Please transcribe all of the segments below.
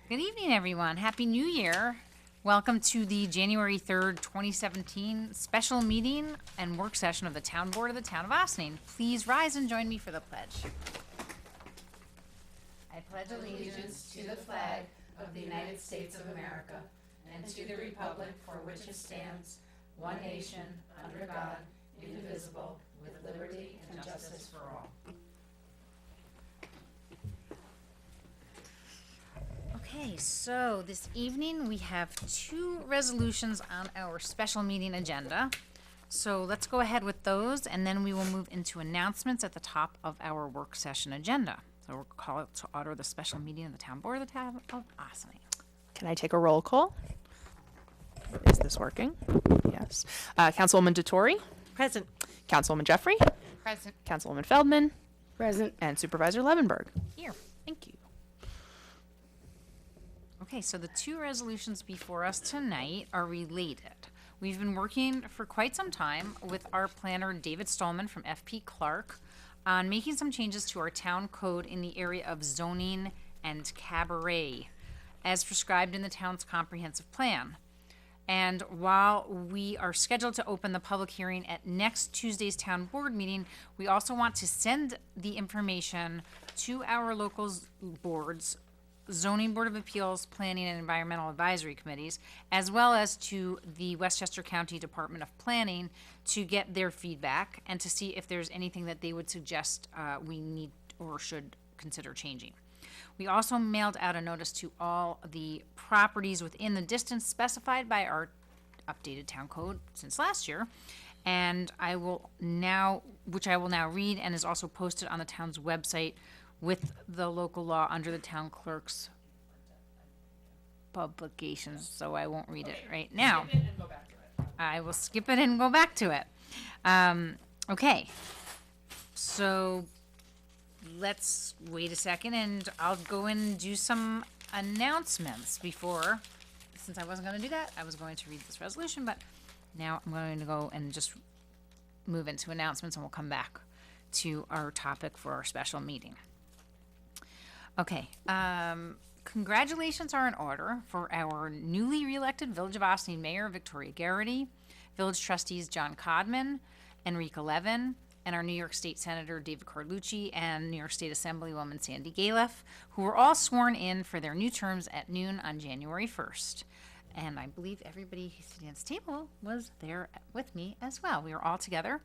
Good evening, everyone. Happy New Year. Welcome to the January 3rd, 2017 special meeting and work session of the Town Board of the Town of Ossining. Please rise and join me for the pledge. I pledge allegiance To the flag of the United States of America and to the republic for which it stands, one nation, under God, indivisible, with liberty and justice for all. Okay, so this evening we have two resolutions on our special meeting agenda. So let's go ahead with those, and then we will move into announcements at the top of our work session agenda. So we'll call it to order the special meeting of the Town Board of the Town of Ossining. Can I take a roll call? Is this working? Yes. Councilwoman DeTore, Present. Councilwoman Jeffrey, Present. Councilwoman Feldman, Present. and Supervisor Levenberg. Here. Thank you. Okay, so the two resolutions before us tonight are related. We've been working for quite some time with our planner, David Stallman from FP Clark, on making some changes to our town code in the area of zoning and cabaret, as prescribed in the town's comprehensive plan. And while we are scheduled to open the public hearing at next Tuesday's town board meeting, we also want to send the information to our local boards, Zoning Board of Appeals, Planning and Environmental Advisory Committees, as well as to the Westchester County Department of Planning to get their feedback and to see if there's anything that they would suggest we need or should consider changing. We also mailed out a notice to all the properties within the distance specified by our updated town code since last year. And I will now read, and is also posted on the town's website with the local law under the town clerk's publications, so I won't read it right now. I will skip it and go back to it. Okay, so let's wait a second, and I'll go and do some announcements before, since I wasn't going to do that, I was going to read this resolution, but now I'm going to go and just move into announcements, and we'll come back to our topic for our special meeting. Okay, congratulations are in order for our newly reelected Village of Ossining Mayor Victoria Garrity, Village Trustees John Codman, Enrica Levin, and our New York State Senator David Carlucci and New York State Assemblywoman Sandy Galiff, who were all sworn in for their new terms at noon on January 1st. And I believe everybody sitting at this table was there with me as well. We were all together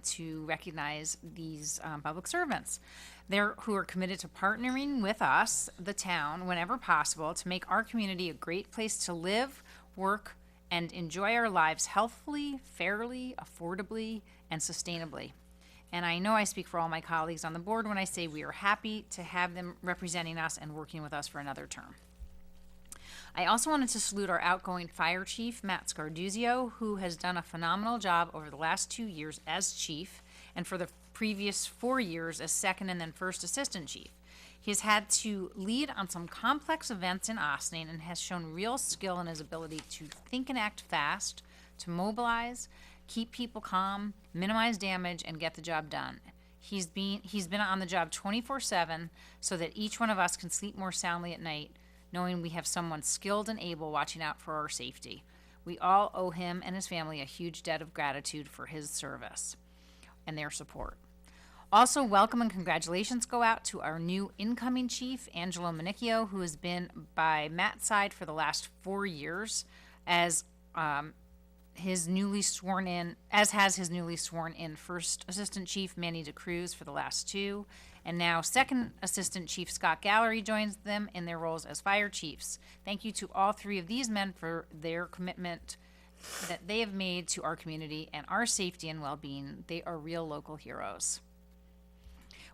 to recognize these public servants. Who are committed to partnering with us, the town, whenever possible, to make our community a great place to live, work, and enjoy our lives healthfully, fairly, affordably, and sustainably. And I know I speak for all my colleagues on the board when I say we are happy to have them representing us and working with us for another term. I also wanted to salute our outgoing fire chief, Matt Scarduzio, who has done a phenomenal job over the last 2 years as chief, and for the previous 4 years as second and then first assistant chief. He has had to lead on some complex events in Ossining and has shown real skill in his ability to think and act fast, to mobilize, keep people calm, minimize damage, and get the job done. He's been on the job 24/7 so that each one of us can sleep more soundly at night, knowing we have someone skilled and able watching out for our safety. We all owe him and his family a huge debt of gratitude for his service and their support. Also, welcome and congratulations go out to our new incoming chief, Angelo Manicchio, who has been by Matt's side for the last 4 years as his newly sworn in first assistant chief, Manny DeCruz, for the last 2. And now second assistant chief, Scott Gallery, joins them in their roles as fire chiefs. Thank you to all 3 of these men for their commitment that they have made to our community and our safety and well-being. They are real local heroes.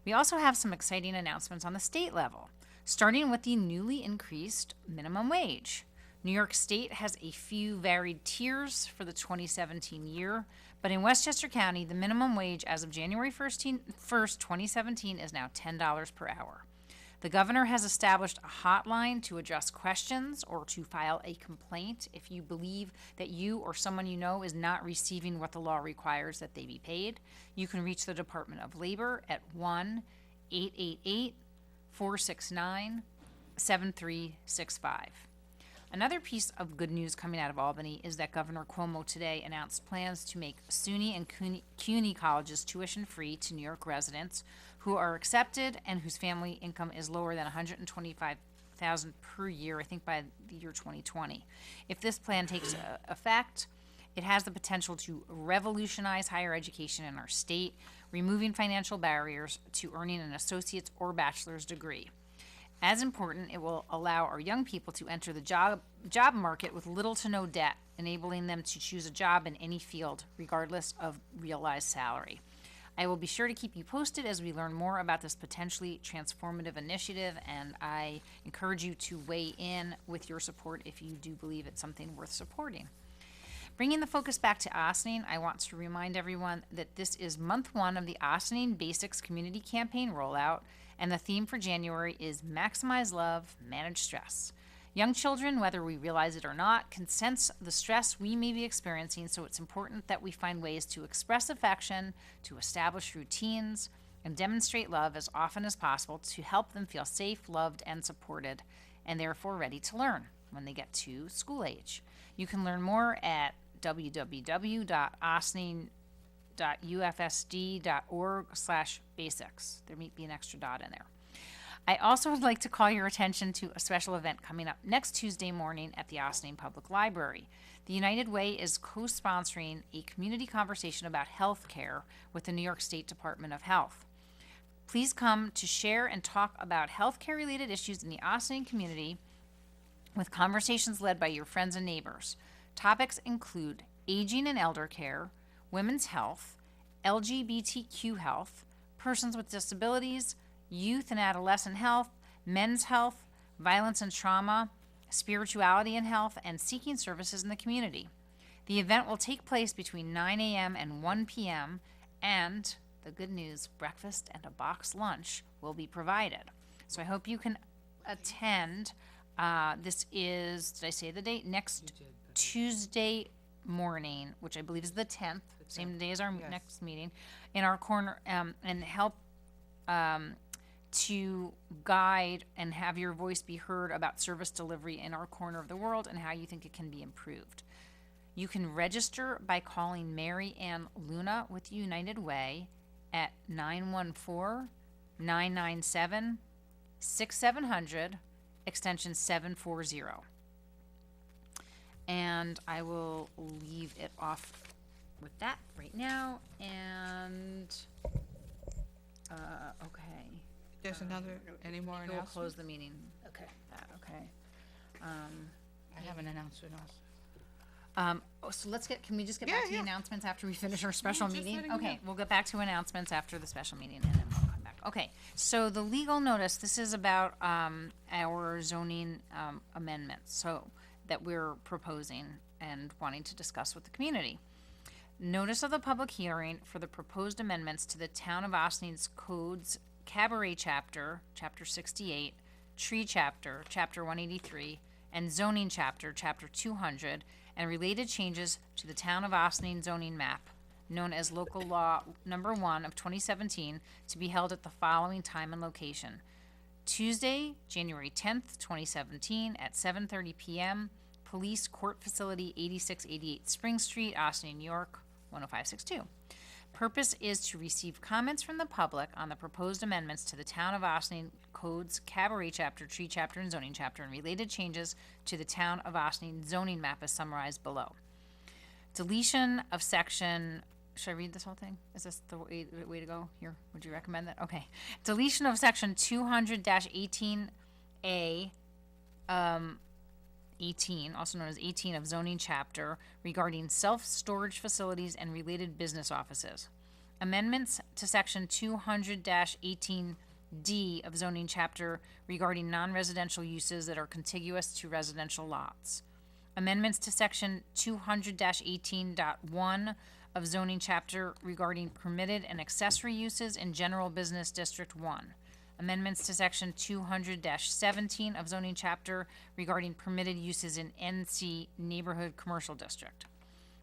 We also have some exciting announcements on the state level, starting with the newly increased minimum wage. New York State has a few varied tiers for the 2017 year, but in Westchester County, the minimum wage as of January 1st, 2017 is now $10 per hour. The governor has established a hotline to address questions or to file a complaint if you believe that you or someone you know is not receiving what the law requires that they be paid. You can reach the Department of Labor at 1-888-469-6666. 7365. Another piece of good news coming out of Albany is that Governor Cuomo today announced plans to make SUNY and CUNY colleges tuition free to New York residents who are accepted and whose family income is lower than $125,000 per year, I think by the year 2020. If this plan takes effect, it has the potential to revolutionize higher education in our state, removing financial barriers to earning an associate's or bachelor's degree. As important, it will allow our young people to enter the job market with little to no debt, enabling them to choose a job in any field, regardless of realized salary. I will be sure to keep you posted as we learn more about this potentially transformative initiative, and I encourage you to weigh in with your support if you do believe it's something worth supporting. Bringing the focus back to Ossining, I want to remind everyone that this is month 1 of the Ossining Basics Community Campaign rollout, and the theme for January is Maximize Love, Manage Stress. Young children, whether we realize it or not, can sense the stress we may be experiencing, so it's important that we find ways to express affection, to establish routines, and demonstrate love as often as possible to help them feel safe, loved, and supported, and therefore ready to learn when they get to school age. You can learn more at www.ossining.ufsd.org/basics. There might be an extra dot in there. I also would like to call your attention to a special event coming up next Tuesday morning at the Ossining Public Library. The United Way is co-sponsoring a community conversation about health care with the New York State Department of Health. Please come to share and talk about health care related issues in the Ossining community with conversations led by your friends and neighbors. Topics include aging and elder care, women's health, LGBTQ health, persons with disabilities, youth and adolescent health, men's health, violence and trauma, spirituality and health, and seeking services in the community. The event will take place between 9 a.m. and 1 p.m., and the good news, breakfast and a box lunch will be provided. So I hope you can attend. This is, did I say the date? Next Tuesday morning, which I believe is the 10th, same day as our next meeting, in our corner, and help to guide and have your voice be heard about service delivery in our corner of the world and how you think it can be improved. You can register by calling Mary Ann Luna with United Way at 914-997-6700, extension 740. And I will leave it off with that right now. And, okay. There's any more We'll announcements? close the meeting. Okay. Okay. I have an announcement also. So can we just get Yeah, back to the yeah. announcements after we finish our special just meeting? letting you Okay, know. we'll get back to announcements after the special meeting and then we'll come back. Okay, so the legal notice, this is about, our zoning, amendments, so that we're proposing and wanting to discuss with the community. Notice of the public hearing for the proposed amendments to the Town of Ostining's Codes Cabaret Chapter, Chapter 68, Tree Chapter, Chapter 183, and Zoning Chapter, Chapter 200, and related changes to the Town of Ossining zoning map, known as Local Law Number 1 of 2017, to be held at the following time and location. Tuesday, January 10th, 2017, at 7:30 p.m., Police Court Facility, 8688 Spring Street, Ossining, New York, 10562. Purpose is to receive comments from the public on the proposed amendments to the Town of Ossining Codes Cabaret Chapter, Tree Chapter, and Zoning Chapter, and related changes to the Town of Ossining zoning map as summarized below. Deletion of section, should I read this whole thing? Is this the way to go here? Would you recommend that? Okay. Deletion of section 200-18A, 18, also known as 18 of zoning chapter, regarding self-storage facilities and related business offices. Amendments to section 200-18D of zoning chapter regarding non-residential uses that are contiguous to residential lots. Amendments to section 200-18.1 of zoning chapter regarding permitted and accessory uses in general business district 1. Amendments to section 200-17 of zoning chapter regarding permitted uses in NC neighborhood commercial district.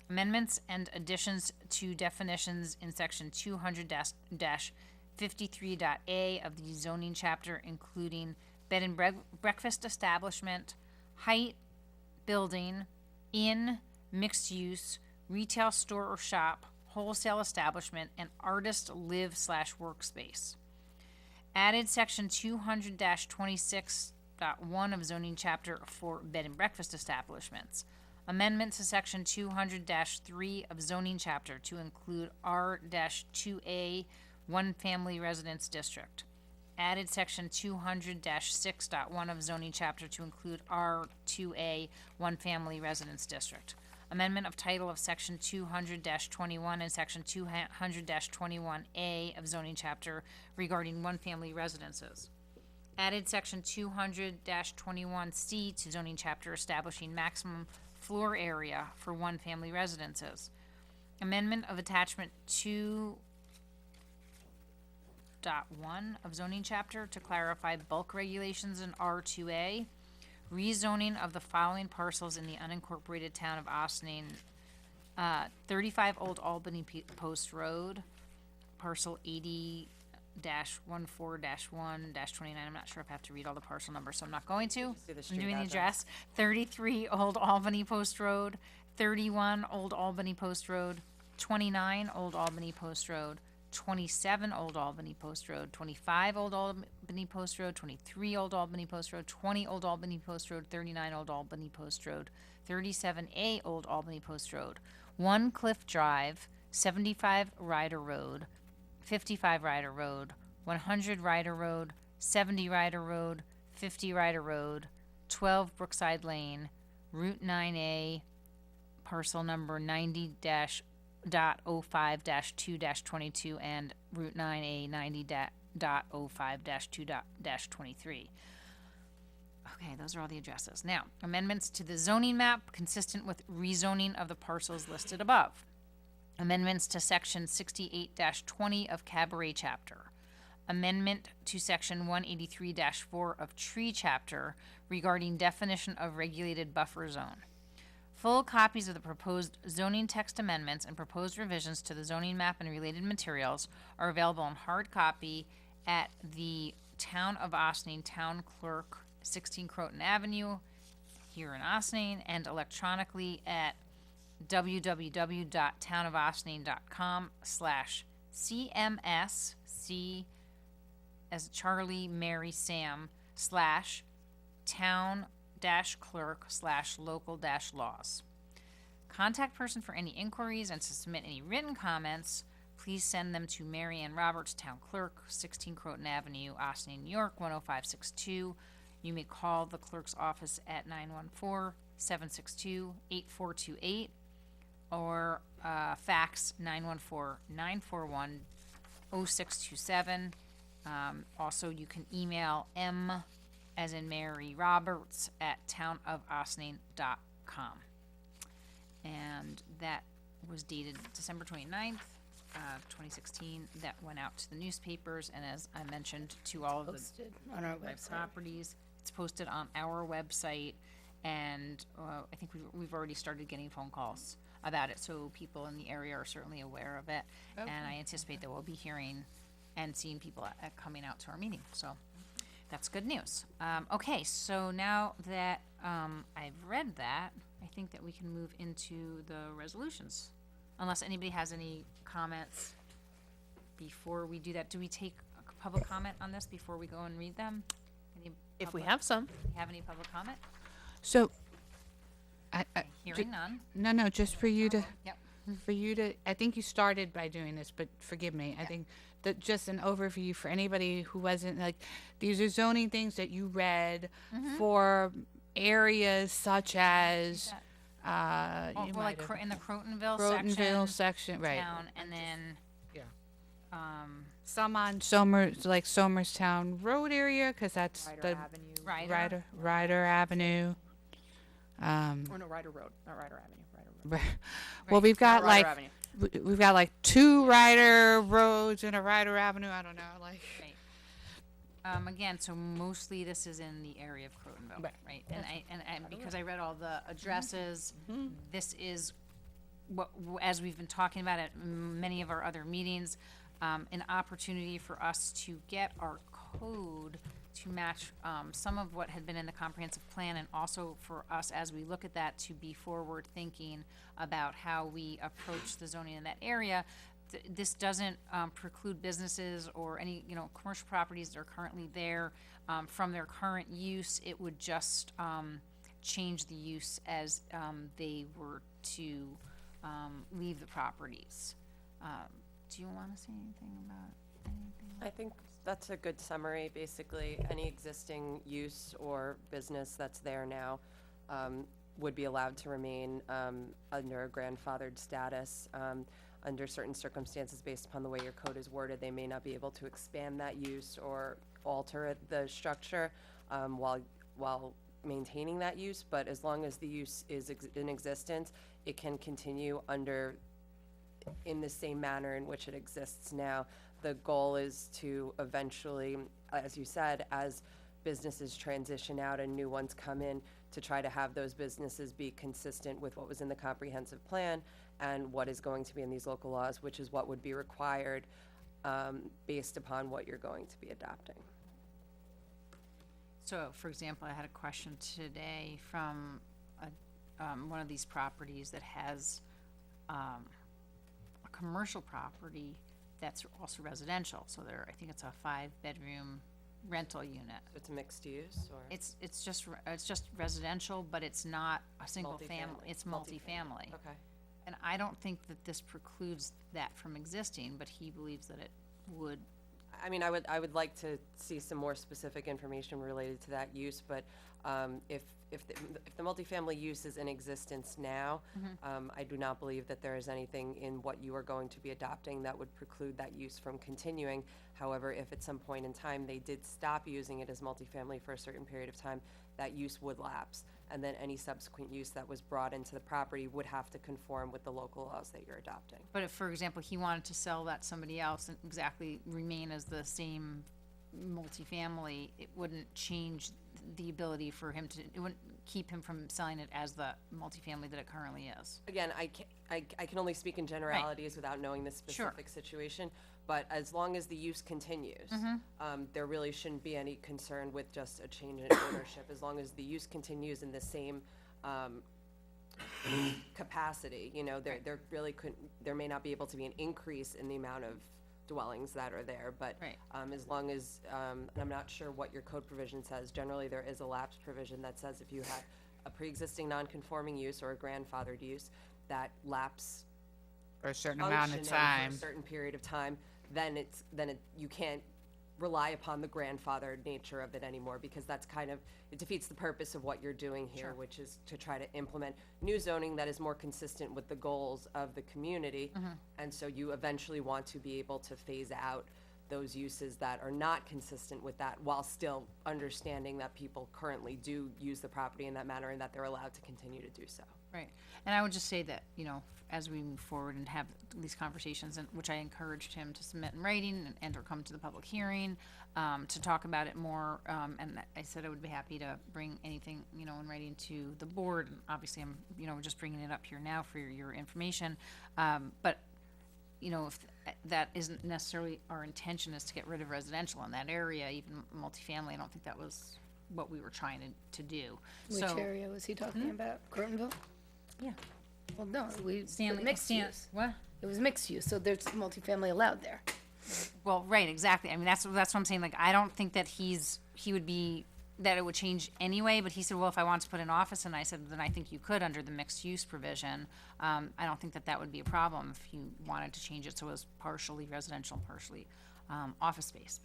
Amendments and additions to definitions in section 200-53.A of the zoning chapter, including bed and breakfast establishment, height, building, inn, mixed use, retail store or shop, wholesale establishment, and artist live/workspace. Added section 200-26.1 of zoning chapter for bed and breakfast establishments. Amendment to section 200-3 of zoning chapter to include R-2A one family residence district. Added section 200-6.1 of zoning chapter to include R2A one family residence district. Amendment of title of section 200-21 and section 200-21A of zoning chapter regarding one family residences. Added section 200-21C to zoning chapter establishing maximum floor area for one family residences. Amendment of attachment 2.1 of zoning chapter to clarify bulk regulations in R2A. Rezoning of the following parcels in the unincorporated town of Austining. 35 Old Albany Post Road, parcel 80-14-1-29. I'm not sure if I have to read all the parcel numbers, so I'm not going to. I'm doing the address. 33 Old Albany Post Road, 31 Old Albany Post Road, 29 Old Albany Post Road, 27 Old Albany Post Road, 25 Old Albany Post Road, 23 Old Albany Post Road, 20 Old Albany Post Road, 39 Old Albany Post Road, 37A Old Albany Post Road, 1 Cliff Drive, 75 Ryder Road, 55 Ryder Road, 100 Ryder Road, 70 Ryder Road, 50 Ryder Road, 12 Brookside Lane, Route 9A, parcel number 90.05-2-22 and Route 9A 90.05-2-23. Okay, those are all the addresses. Now, amendments to the zoning map consistent with rezoning of the parcels listed above. Amendments to section 68-20 of Cabaret chapter. Amendment to section 183-4 of Tree chapter regarding definition of regulated buffer zone. Full copies of the proposed zoning text amendments and proposed revisions to the zoning map and related materials are available in hard copy at the Town of Austining Town Clerk, 16 Croton Avenue, here in Austining, and electronically at www.townofaustining.com/CMS, C as Charlie, Mary, Sam, /town-clerk/local-laws. Contact person for any inquiries and to submit any written comments, please send them to Mary Ann Roberts, Town Clerk, 16 Croton Avenue, Austining, New York, 10562. You may call the clerk's office at 914-762-8428 or fax 914-941-0627. Also, you can email M as in Mary Roberts at townofaustining.com. And that was dated December 29th, 2016. That went out to the newspapers, and as I mentioned, to all of the On our my website. properties. It's posted on our website, and I think we've already started getting phone calls about it, so people in the area are certainly aware of it. And I anticipate that we'll be hearing and seeing people coming out to our meeting, so that's good news. Okay, so now that I've read that, I think that we can move into the resolutions, unless anybody has any comments before we do that. Do we take a public comment on this before we go and read them? Any If we public- have some. have any public comment? So, Hearing none. no, just for you to, Yep. I think you started by doing this, but forgive me. I think that just an overview for anybody who wasn't like, these are zoning things that you read for areas such as, Oh, you well, like might have- in the Crotonville Crotonville section, section, right. town, and then, Yeah. um, Some on Somerstown Road area, because that's the Avenue. Ryder Avenue. Or no, Ryder Road, not Ryder Avenue. Ryder Road. Well, we've got Not Ryder like Avenue. we've got like 2 Ryder roads and a Ryder Avenue. I don't know, like. right. Again, so mostly this is in the area of Crotonville, Right. right? And because I read all the addresses, this is what, as we've been talking about at many of our other meetings, an opportunity for us to get our code to match some of what had been in the comprehensive plan, and also for us, as we look at that, to be forward thinking about how we approach the zoning in that area. This doesn't preclude businesses or any, commercial properties that are currently there from their current use. It would just change the use as they were to leave the properties. Do you want to say anything about anything? I think that's a good summary. Basically, any existing use or business that's there now would be allowed to remain under a grandfathered status. Under certain circumstances, based upon the way your code is worded, they may not be able to expand that use or alter the structure while maintaining that use. But as long as the use is in existence, it can continue in the same manner in which it exists now. The goal is to eventually, as you said, as businesses transition out and new ones come in, to try to have those businesses be consistent with what was in the comprehensive plan and what is going to be in these local laws, which is what would be required based upon what you're going to be adopting. So, for example, I had a question today from one of these properties that has a commercial property that's also residential. So I think it's a 5-bedroom rental unit. So it's a mixed use, or? It's just residential, but it's not a single family. Multifamily. It's multifamily. Okay. And I don't think that this precludes that from existing, but he believes that it would. I mean, I would like to see some more specific information related to that use, but if the multifamily use is in existence now, I do not believe that there is anything in what you are going to be adopting that would preclude that use from continuing. However, if at some point in time they did stop using it as multifamily for a certain period of time, that use would lapse, and then any subsequent use that was brought into the property would have to conform with the local laws that you're adopting. But if, for example, he wanted to sell that to somebody else and exactly remain as the same multifamily, it wouldn't change the ability for him to, it wouldn't keep him from selling it as the multifamily that it currently is. Again, I can only speak in generalities without knowing the specific situation, but as long as the use continues, there really shouldn't be any concern with just a change in ownership. As long as the use continues in the same capacity, there really there may not be able to be an increase in the amount of dwellings that are there, but as long as, and I'm not sure what your code provision says, generally there is a lapse provision that says if you have a pre-existing non-conforming use or a grandfathered use, that lapse For a certain amount of functioning time. for a certain period of time, then you can't rely upon the grandfathered nature of it anymore, because that's it defeats the purpose of what you're doing here, which is to try to implement new zoning that is more consistent with the goals of the community. And so you eventually want to be able to phase out those uses that are not consistent with that, while still understanding that people currently do use the property in that manner and that they're allowed to continue to do so. Right. And I would just say that, as we move forward and have these conversations, and which I encouraged him to submit in writing and or come to the public hearing, to talk about it more. And I said I would be happy to bring anything, in writing to the board. And obviously, I'm, just bringing it up here now for your information. But, if that isn't necessarily our intention, is to get rid of residential in that area, even multifamily, I don't think that was what we were trying to do. Which area was he talking about? Crotonville? Yeah. Well, no, Stanley, mixed use. What? It was mixed use, so there's multifamily allowed there. Well, right, exactly. I mean, that's what I'm saying. Like, I don't think that that it would change anyway, but he said, well, if I want to put an office, and I said, then I think you could under the mixed use provision. I don't think that would be a problem if you wanted to change it so it was partially residential, partially office space,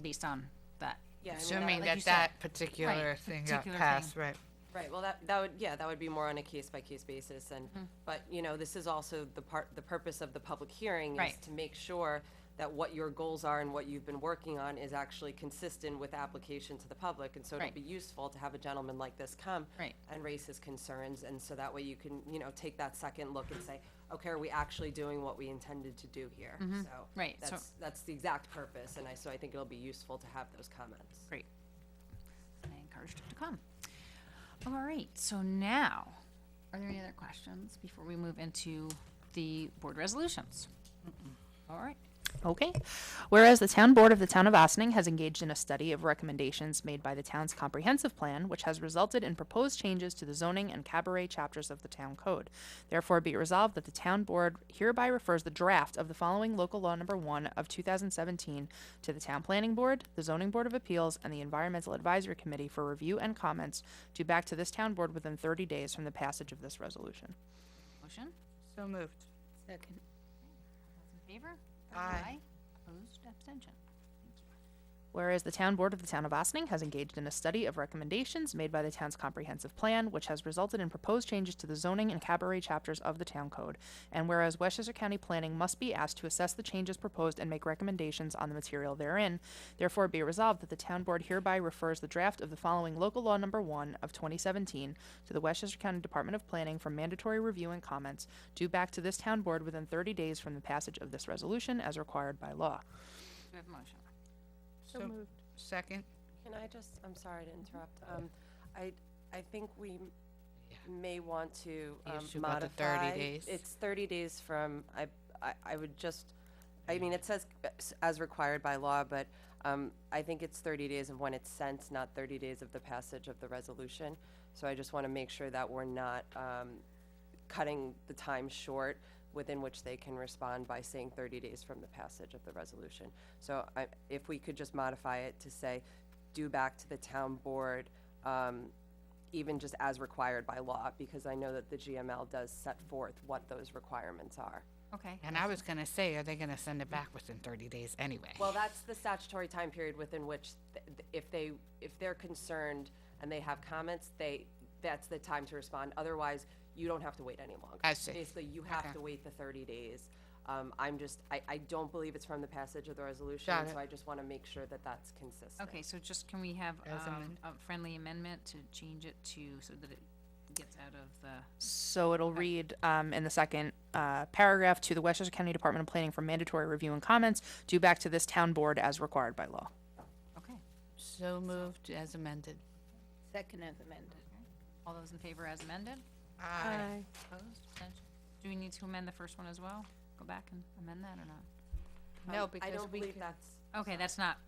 based on that. Yeah, I mean, Assuming like you that said. that particular Right, thing got particular passed, thing. right? Right, well, that would be more on a case-by-case basis, and, but, this is also the purpose of the public hearing is Right. to make sure that what your goals are and what you've been working on is actually consistent with application to the public, and so it'll Right. be useful to have a gentleman like this come Right. and raise his concerns, and so that way you can, take that second look and say, okay, are we actually doing what we intended to do here? So, Right, so- that's the exact purpose, and so I think it'll be useful to have those comments. Great. I encouraged him to come. All right, so now, are there any other questions before we move into the board resolutions? All right. Okay. Whereas the town board of the town of Ossining has engaged in a study of recommendations made by the town's comprehensive plan, which has resulted in proposed changes to the zoning and cabaret chapters of the town code. Therefore, be it resolved that the town board hereby refers the draft of the following local law number 1 of 2017 to the town planning board, the zoning board of appeals, and the environmental advisory committee for review and comments due back to this town board within 30 days from the passage of this resolution. Motion? So moved. Second. Those in favor? Aye. Opposed? Abstention? Whereas the town board of the town of Ossining has engaged in a study of recommendations made by the town's comprehensive plan, which has resulted in proposed changes to the zoning and cabaret chapters of the town code. And whereas Westchester County Planning must be asked to assess the changes proposed and make recommendations on the material therein, therefore be resolved that the town board hereby refers the draft of the following local law number 1 of 2017 to the Westchester County Department of Planning for mandatory review and comments due back to this town board within 30 days from the passage of this resolution as required by law. Do we have a motion? So moved. Second. Can I just, I'm sorry to interrupt. I think we may want to The issue about the 30 modify. days. It's 30 days from, I would just, I mean, it says as required by law, but I think it's 30 days of when it's sent, not 30 days of the passage of the resolution. So I just want to make sure that we're not cutting the time short within which they can respond by saying 30 days from the passage of the resolution. So if we could just modify it to say, due back to the town board, even just as required by law, because I know that the GML does set forth what those requirements are. Okay. And I was gonna say, are they gonna send it back within 30 days anyway? Well, that's the statutory time period within which, if they're concerned and they have comments, that's the time to respond. Otherwise, you don't have to wait any longer. I see. Basically, you have Okay. to wait the 30 days. I don't believe it's from the passage of the resolution, Got it. so I just want to make sure that that's consistent. Okay, so just can we have As amended. a friendly amendment to change it to, so that it gets out of the, So it'll read in the second paragraph to the Westchester County Department of Planning for mandatory review and comments due back to this town board as required by law. okay. So moved as amended. Second as amended. All those in favor as amended? Aye. Opposed? Abstention? Do we need to amend the first one as well? Go back and amend that or not? No, I because don't we believe can, that's, Okay, that's not,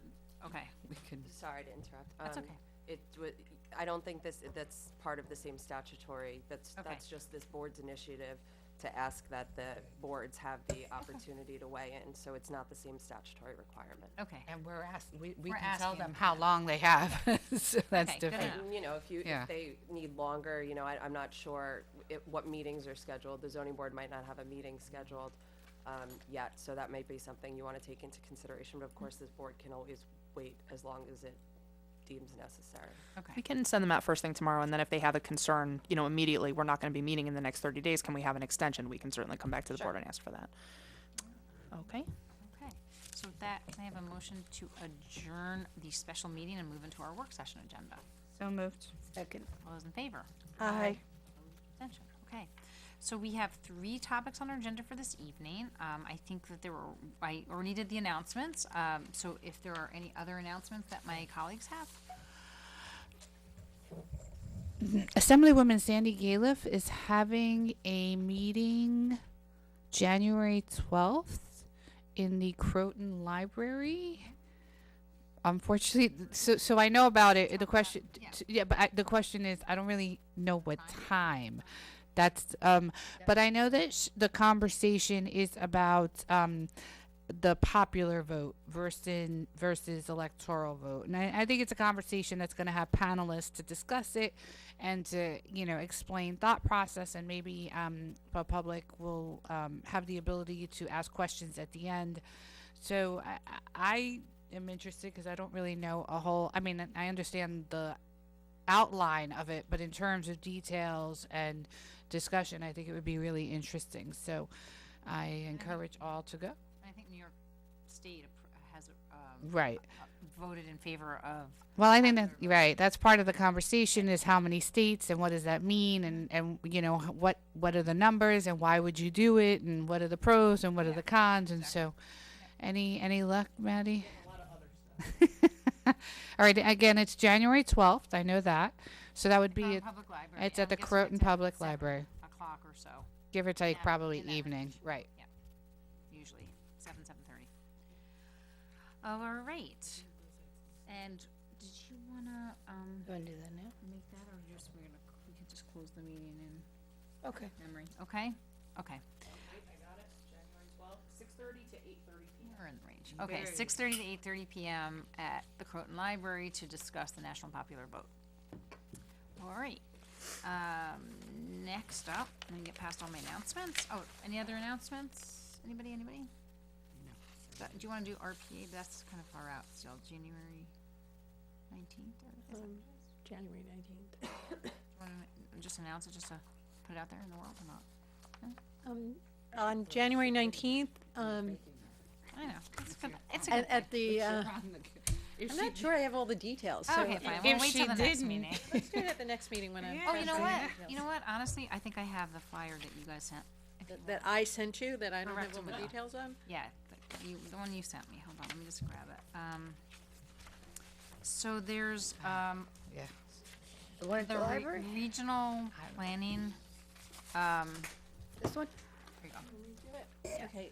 okay, we could, sorry to interrupt. that's okay. I don't think that's part of the same statutory, that's Okay. just this board's initiative to ask that the boards have the opportunity to weigh in, so it's not the same statutory requirement. Okay, and we're asking, we We're can tell asking. them how long they have, so that's Okay, good different. enough. And, you know, Yeah. if they need longer, you know, I'm not sure what meetings are scheduled. The zoning board might not have a meeting scheduled yet, so that might be something you want to take into consideration. But of course, this board can always wait as long as it deems necessary. We okay. can send them out first thing tomorrow, and then if they have a concern, immediately, we're not going to be meeting in the next 30 days. Can we have an extension? We can certainly come back to the board and ask for that. Okay. Okay, so with that, can I have a motion to adjourn the special meeting and move into our work session agenda? So moved. Second. All those in favor? Aye. Abstention. Okay. So we have 3 topics on our agenda for this evening. I think that I already did the announcements. So if there are any other announcements that my colleagues have? Assemblywoman Sandy Galiff is having a meeting January 12th in the Croton Library. Unfortunately, so I know about it. The question, but the question is, I don't really know what time. That's, but I know that the conversation is about the popular vote versus electoral vote, and I think it's a conversation that's going to have panelists to discuss it and to explain thought process, and maybe the public will have the ability to ask questions at the end. So I am interested because I don't really know a whole. I mean, I understand the outline of it, but in terms of details and discussion, I think it would be really interesting. So I encourage all to go. I think New York State has Right. voted in favor of. Well, I think that right. That's part of the conversation is how many states and what does that mean, and what are the numbers and why would you do it, and what are the pros and what are the cons, and so any luck, Maddie? All right. Again, it's January 12th. I know that. So that would be Croton at, Public Library. it's and at the I'm guessing Croton it's at Public 7 Library, o'clock or so, give or take, Yeah, probably in that evening. range. Right. usually 7:30. All right. And did you wanna, You want to do that now? make that, or just, we can just close the meeting in Okay. memory, okay? Okay. I got it, January 12th, 6:30 to 8:30 p.m. We're in the range. Okay, 6:30 to 8:30 p.m. at the Croton Library to discuss the national popular vote. All right. Next up, let me get past all my announcements. Oh, any other announcements? Anybody? No. Do you want to do RPA? That's kind of far out still, January 19th? Or is it? January 19th. Do you want to just announce it, just to put it out there in the world or not? On January 19th, I know. It's good. It's a good at the, If I'm she not sure I have all the details, so Okay, fine. We'll if wait she till the next didn't- meeting. let's do it at the next meeting when I'm. Oh, you know presenting what? the details. You know what? Honestly, I think I have the flyer that you guys sent. If you That I sent you, that I don't have all Correct. the details on? Yeah, the one you sent me. Hold on, let me just grab it. So there's, yeah. The one at the the library? regional planning, This one? here you go. Okay,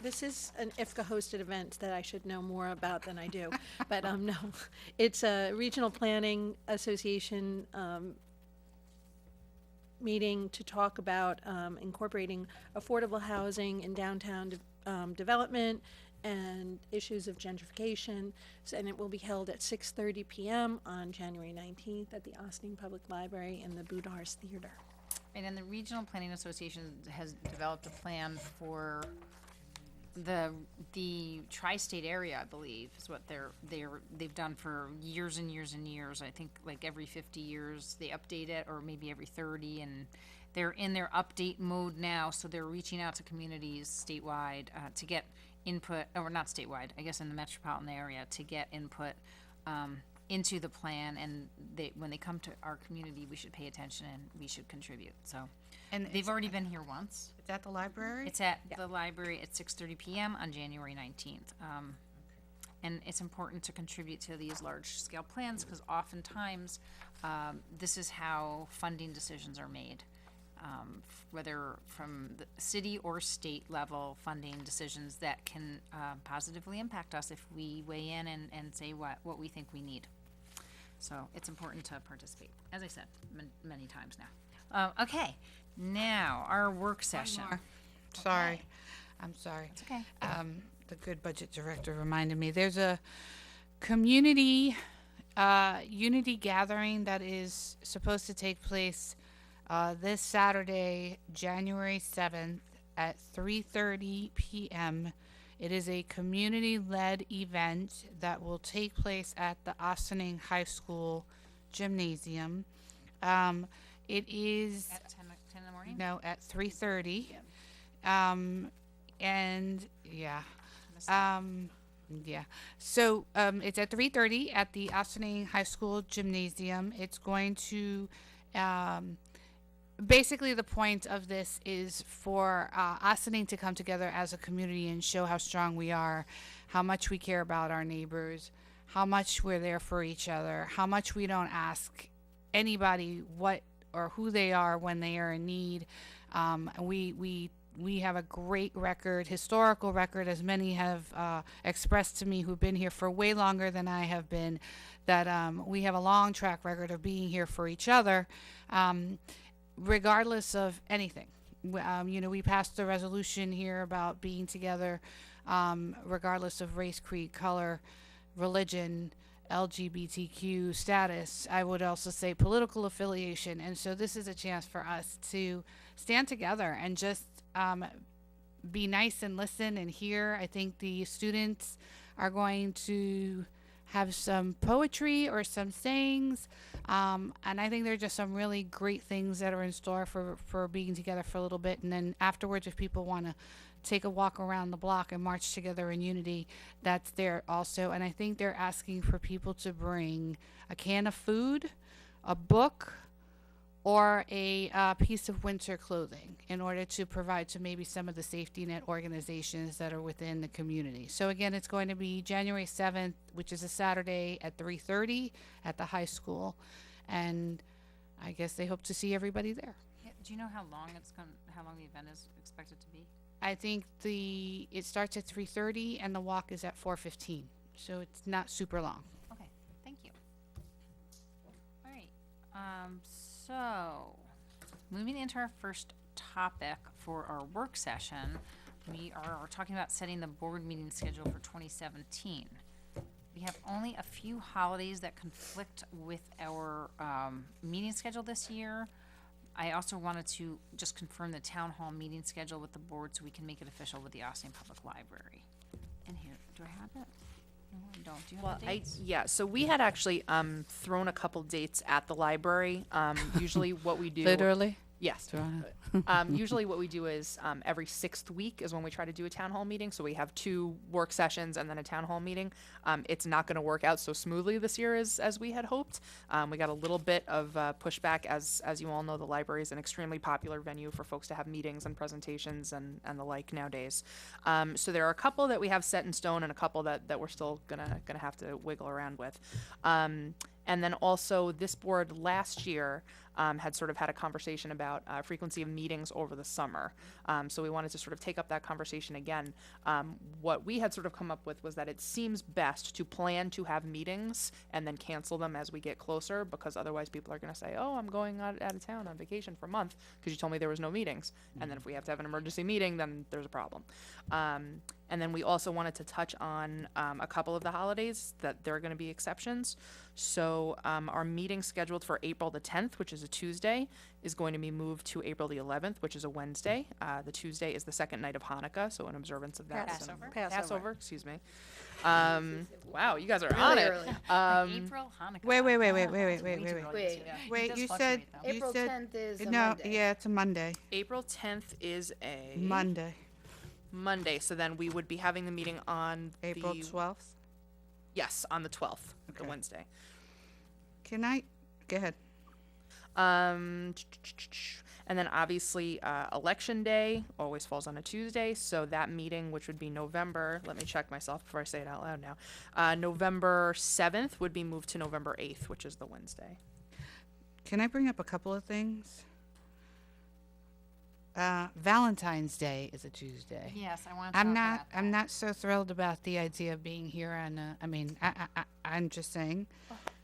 this is an IFCA hosted event that I should know more about than I do, but, no. It's a Regional Planning Association, meeting to talk about, incorporating affordable housing in downtown, development and issues of gentrification. And it will be held at 6:30 p.m. on January 19th at the Austin Public Library in the Budars Theater. And then the Regional Planning Association has developed a plan for the tri-state area, I believe, is what they've done for years and years and years. I think like every 50 years they update it, or maybe every 30, and they're in their update mode now. So they're reaching out to communities statewide to get input, or not statewide, I guess in the metropolitan area, to get input into the plan. And when they come to our community, we should pay attention and we should contribute. So And they've already been here once. it's at the library? It's at the library at 6:30 p.m. on January 19th. And it's important to contribute to these large-scale plans because oftentimes this is how funding decisions are made, whether from the city or state level funding decisions that can positively impact us if we weigh in and say what we think we need. So it's important to participate, as I said many times now. Okay, now our work session. More. Sorry. I'm sorry. It's okay. The good budget director reminded me there's a community unity gathering that is supposed to take place this Saturday, January 7th at 3:30 p.m. It is a community-led event that will take place at the Ossining High School gymnasium. It is At 10 in the morning? no at 3:30. And yeah. Yeah. So it's at 3:30 at the Ossining High School gymnasium. It's going to basically the point of this is for Ossining to come together as a community and show how strong we are, how much we care about our neighbors, how much we're there for each other, how much we don't ask anybody what or who they are when they are in need. We have a great record, historical record, as many have expressed to me who've been here for way longer than I have been, that we have a long track record of being here for each other, regardless of anything. We passed a resolution here about being together, regardless of race, creed, color, religion, LGBTQ status. I would also say political affiliation. And so this is a chance for us to stand together and just be nice and listen and hear. I think the students are going to have some poetry or some sayings. And I think there are just some really great things that are in store for being together for a little bit. And then afterwards, if people want to take a walk around the block and march together in unity, that's there also. And I think they're asking for people to bring a can of food, a book, or a piece of winter clothing in order to provide to maybe some of the safety net organizations that are within the community. So again, it's going to be January 7th, which is a Saturday at 3:30 at the high school. And I guess they hope to see everybody there. Yeah, do you know how long the event is expected to be? I think it starts at 3:30 and the walk is at 4:15. so it's not super long. Okay, thank you. All right, so moving into our first topic for our work session, we are talking about setting the board meeting schedule for 2017. We have only a few holidays that conflict with our meeting schedule this year. I also wanted to just confirm the town hall meeting schedule with the board so we can make it official with the Austin Public Library. And here, do I have it? No, I don't. Do you have the dates? Yeah, so we had actually thrown a couple dates at the library. Usually what we do. Literally. Yes. Toronto. Usually what we do is every 6th week is when we try to do a town hall meeting. So we have 2 work sessions and then a town hall meeting. It's not going to work out so smoothly this year as we had hoped. We got a little bit of pushback. As you all know, the library is an extremely popular venue for folks to have meetings and presentations and the like nowadays. So there are a couple that we have set in stone and a couple that we're still gonna have to wiggle around with. And then also this board last year had sort of had a conversation about frequency of meetings over the summer. So we wanted to sort of take up that conversation again. What we had sort of come up with was that it seems best to plan to have meetings and then cancel them as we get closer, because otherwise people are going to say, oh, I'm going out of town on vacation for a month because you told me there was no meetings. And then if we have to have an emergency meeting, then there's a problem. And then we also wanted to touch on a couple of the holidays that there are going to be exceptions. So our meeting scheduled for April the 10th, which is a Tuesday, is going to be moved to April the 11th, which is a Wednesday. The Tuesday is the second night of Hanukkah, so in observance of that. Passover? Passover, excuse me. Wow, you guys are on it. April, Hanukkah. Wait. Way Wait. Wait, Does you said fluctuate, though. April said 10th is a no. Monday. Yeah, it's a Monday. April 10th is a Monday. So then we would be having the meeting on April the 12th. Yes, on the 12th, the Okay. Wednesday. Can I go ahead? And then obviously election day always falls on a Tuesday, so that meeting, which would be November, let me check myself before I say it out loud now. November 7th would be moved to November 8th, which is the Wednesday. Can I bring up a couple of things? Valentine's Day is a Tuesday. Yes, I want to talk about that. I'm not so thrilled about the idea of being here on. I'm just saying.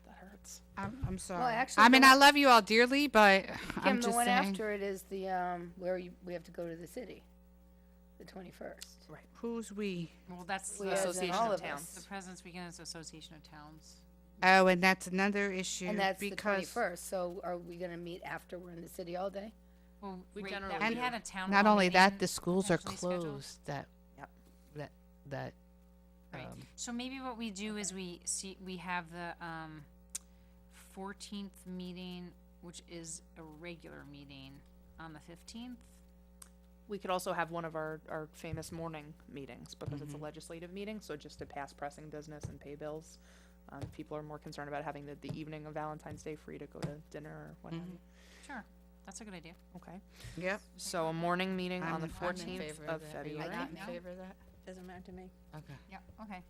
That hurts. I'm sorry. actually, I mean, the I one- love you all dearly, but Kim, I'm the just one saying. after it is the, we have to go to the city, the 21st. Who's we? Well, that's We the as in Association all of of Towns. us. the President's Weekend is Association of Towns. Oh, and that's another issue. And that's the because 21st, so are we gonna meet after we're in the city all day? Well, We right, generally that, we do. had a town not hall only meeting that, the schools are potentially scheduled. closed. That. Yep. That. Right. So maybe what we do is we have the 14th meeting, which is a regular meeting, on the 15th. We could also have one of our famous morning meetings because it's a legislative meeting, so just to pass pressing business and pay bills. People are more concerned about having the evening of Valentine's Day free to go to dinner or what have you. Sure, that's a good idea. Okay. Yep. So a morning meeting on the I'm in 14th favor of that. Are you February. not in No. favor of that? Doesn't matter to me. Okay. Yeah, okay.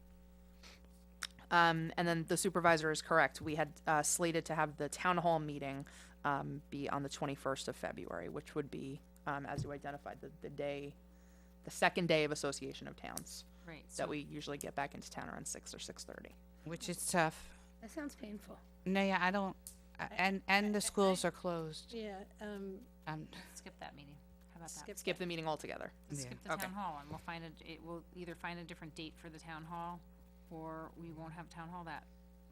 And then the supervisor is correct. We had slated to have the town hall meeting be on the 21st of February, which would be, as you identified, the second day of Association of Towns Right. that we usually get back into town around 6 or 6:30. Which is tough. That sounds painful. No, yeah, I don't. And the schools are closed. Yeah, Skip that meeting. How about that? Skip the meeting altogether. Yeah. Skip the Okay. town hall, and we'll either find a different date for the town hall, or we won't have town hall that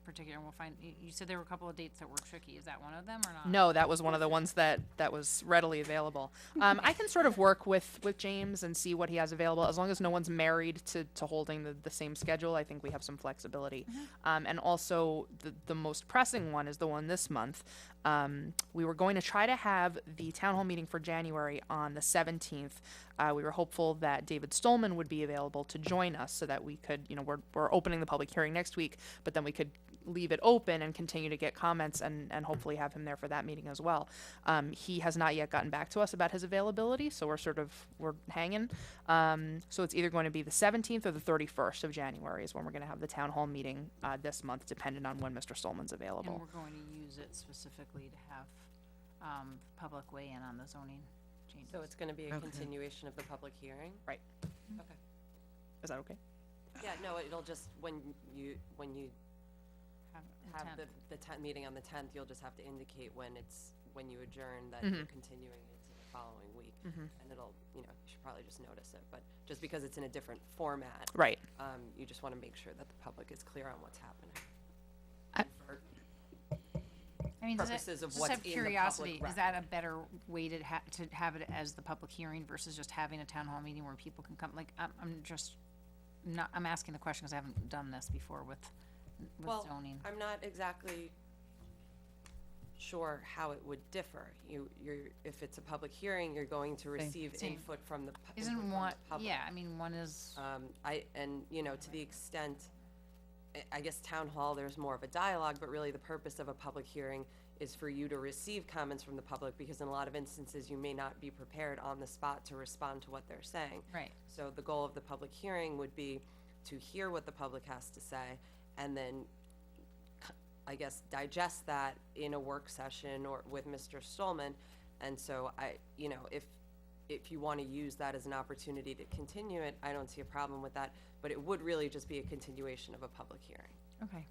particular, and we'll find, you said there were a couple of dates that were tricky. Is that one of them or not? No, that was one of the ones that was readily available. I can sort of work with James and see what he has available, as long as no one's married to holding the same schedule. I think we have some flexibility. And also, the most pressing one is the one this month. We were going to try to have the town hall meeting for January on the 17th. We were hopeful that David Stolman would be available to join us so that we could, we're opening the public hearing next week, but then we could leave it open and continue to get comments and hopefully have him there for that meeting as well. He has not yet gotten back to us about his availability, so we're hanging. So it's either going to be the 17th or the 31st of January is when we're going to have the town hall meeting this month, depending on when Mr. Stolman's And available. we're going to use it specifically to have, public weigh-in on the zoning changes. So it's gonna be a Okay. continuation of the public hearing? Right. Okay. Is that okay? Yeah, no, it'll just, when you have Intent. the meeting on the 10th, you'll just have to indicate when you adjourn that you're continuing it to the following week. And it'll, you should probably just notice it, but just because it's in a different format. Right. You just want to make sure that the public is clear on what's happening. For I mean, purposes of just what's have in the curiosity, public is that a better way to have it as the public hearing versus just having a town hall meeting where people can come? Like, I'm asking the question because I haven't done this before with Well, zoning. I'm not exactly sure how it would differ. If it's a public hearing, you're going to receive Same. input from the Isn't one, yeah, I mean, one is, to the extent, I guess town hall, there's more of a dialogue, but really the purpose of a public hearing is for you to receive comments from the public, because in a lot of instances, you may not be prepared on the spot to respond to what they're saying. right, So the goal of the public hearing would be to hear what the public has to say, and then, I guess, digest that in a work session or with Mr. Stolman. And so if you want to use that as an opportunity to continue it, I don't see a problem with that, but it would really just be a continuation of a public hearing. okay.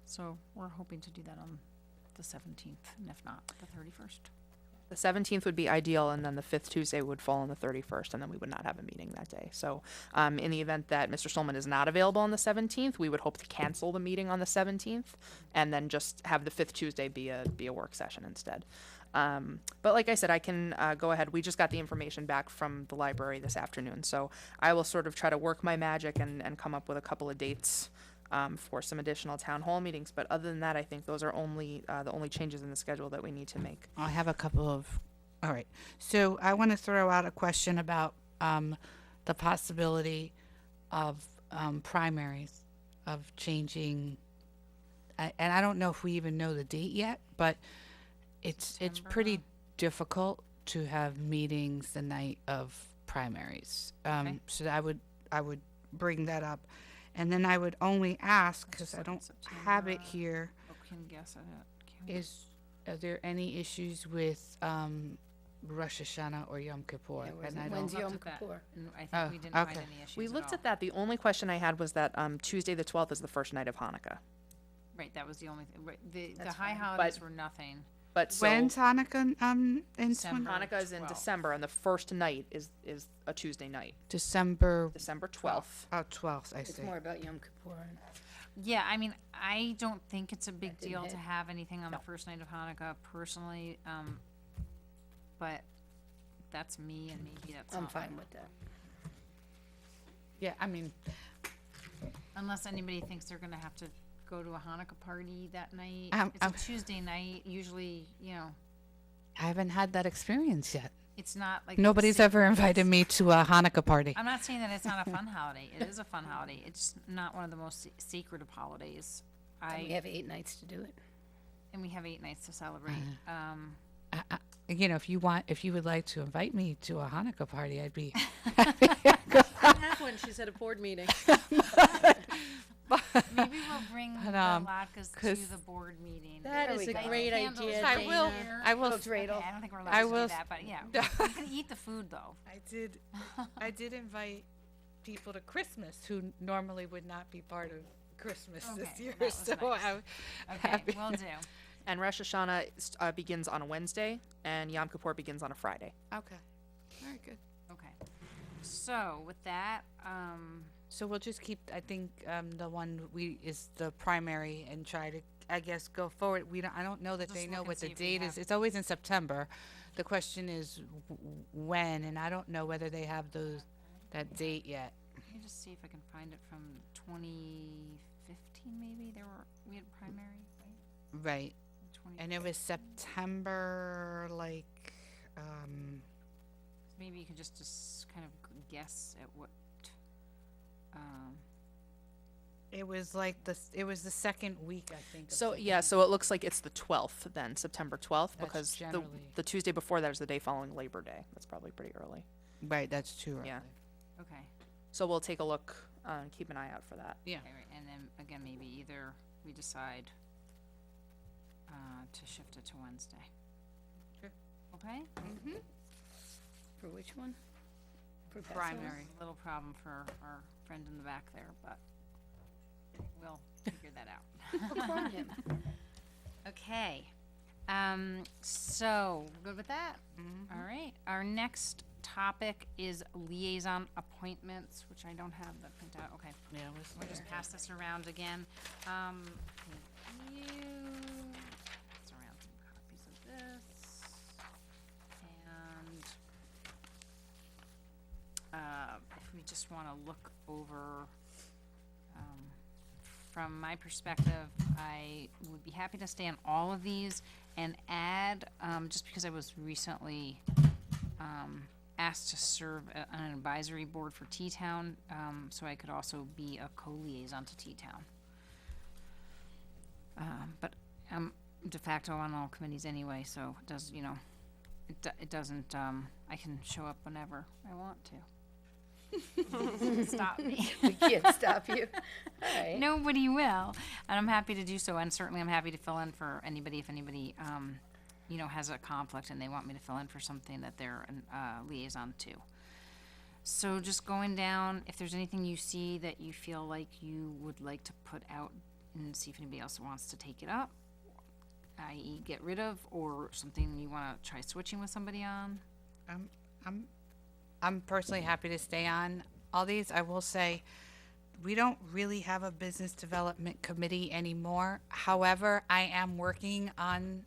So we're hoping to do that on the 17th, and if not, the 31st. The 17th would be ideal, and then the 5th Tuesday would fall on the 31st, and then we would not have a meeting that day. So in the event that Mr. Stolman is not available on the 17th, we would hope to cancel the meeting on the 17th, and then just have the 5th Tuesday be a work session instead. But like I said, I can go ahead. We just got the information back from the library this afternoon, so I will sort of try to work my magic and come up with a couple of dates for some additional town hall meetings. But other than that, I think those are the only changes in the schedule that we need to make. I have a couple of, all right. So I want to throw out a question about the possibility of primaries, of changing, and I don't know if we even know the date yet, but it's pretty difficult to have meetings the night of primaries. So I would bring that up. And then I would only ask, because I don't have it here, Oh, can guess at it. Can we- are there any issues with Rosh Hashanah or Yom Kippur? Yeah, And I when's don't, Yom Looked at that, Kippur? and I think Oh, we didn't find okay. any issues We at looked all. at that. The only question I had was that Tuesday the 12th is the first night of Hanukkah. Right, that was the only thing. Right, the That's high fine. holidays But- were nothing. But so when's Hanukkah in December. Hanukkah is in 12th. December, and the first night is a Tuesday night, December December 12th. 12th, I It's see. more about Yom Kippur. Yeah, I mean, I don't think it's a big didn't deal hit. to have anything on the No. first night of Hanukkah personally, but that's me, and maybe that's I'm not- fine with that. Yeah, I mean, Unless anybody thinks they're gonna have to go to a Hanukkah party that night. Um, It's a Tuesday night, usually, I haven't had that experience yet. it's not like. Nobody's sick- ever invited me to a Hanukkah party. I'm not saying that it's not a fun holiday. It is a fun holiday. It's not one of the most sacred of holidays. And we have 8 nights to do it. And we have 8 nights to celebrate. If you would like to invite me to a Hanukkah party, I'd be. Have one, she's at a board meeting. Maybe we'll bring the latkes to 'cause the board meeting. That There is we a go. great Candles idea, right I will. Dana. I will. Cooked Okay, Radel. I don't think we're allowed I to do will- that, but yeah, we can eat the food though. I did invite people to Christmas who normally would not be part of Christmas Okay, this year. that was So nice. Okay, happy. will do. And Rosh Hashanah begins on a Wednesday, and Yom Kippur begins on a Friday. Okay. Very good. Okay. So with that, So we'll just keep, I think, the one is the primary and try to, I guess, go forward. I don't know that Just they look know and what see the if we date have- is. It's always in September. The question is when, and I don't know whether they have that date yet. let me just see if I can find it from 2015 maybe. We had primary, right? Right. 20, And it was September, maybe you could just kind of guess at what. it was the second week, I think. of So September. yeah, so it looks like it's the 12th then, September 12th, That's because generally- the Tuesday before that is the day following Labor Day. That's probably pretty early. Right, that's too early. Yeah. Okay. So we'll take a look, and keep an eye out for that. Yeah. Okay, right. And then again, maybe either we decide to shift it to Wednesday. Sure. Okay. For which one? For Passover? Primary. Little problem for our friend in the back there, but we'll figure that out. We'll clone him. Okay. So, good with that? All right. Our next topic is liaison appointments, which I don't have the printout. Okay. Yeah, We'll just pass this around again. Thank you. Pass around some copies of this. And if we just want to look over, from my perspective, I would be happy to stay on all of these and add, just because I was recently asked to serve on an advisory board for T-Town, so I could also be a co-liaison to T-Town. But I'm de facto on all committees anyway, so it does, it doesn't, I can show up whenever I want to. Stop me. We can't stop you. All right. Nobody will, and I'm happy to do so, and certainly I'm happy to fill in for anybody if anybody, has a conflict and they want me to fill in for something that they're a liaison to. So just going down, if there's anything you see that you feel like you would like to put out and see if anybody else wants to take it up, i.e. get rid of, or something you want to try switching with somebody on. I'm personally happy to stay on all these. I will say, we don't really have a business development committee anymore. However, I am working on,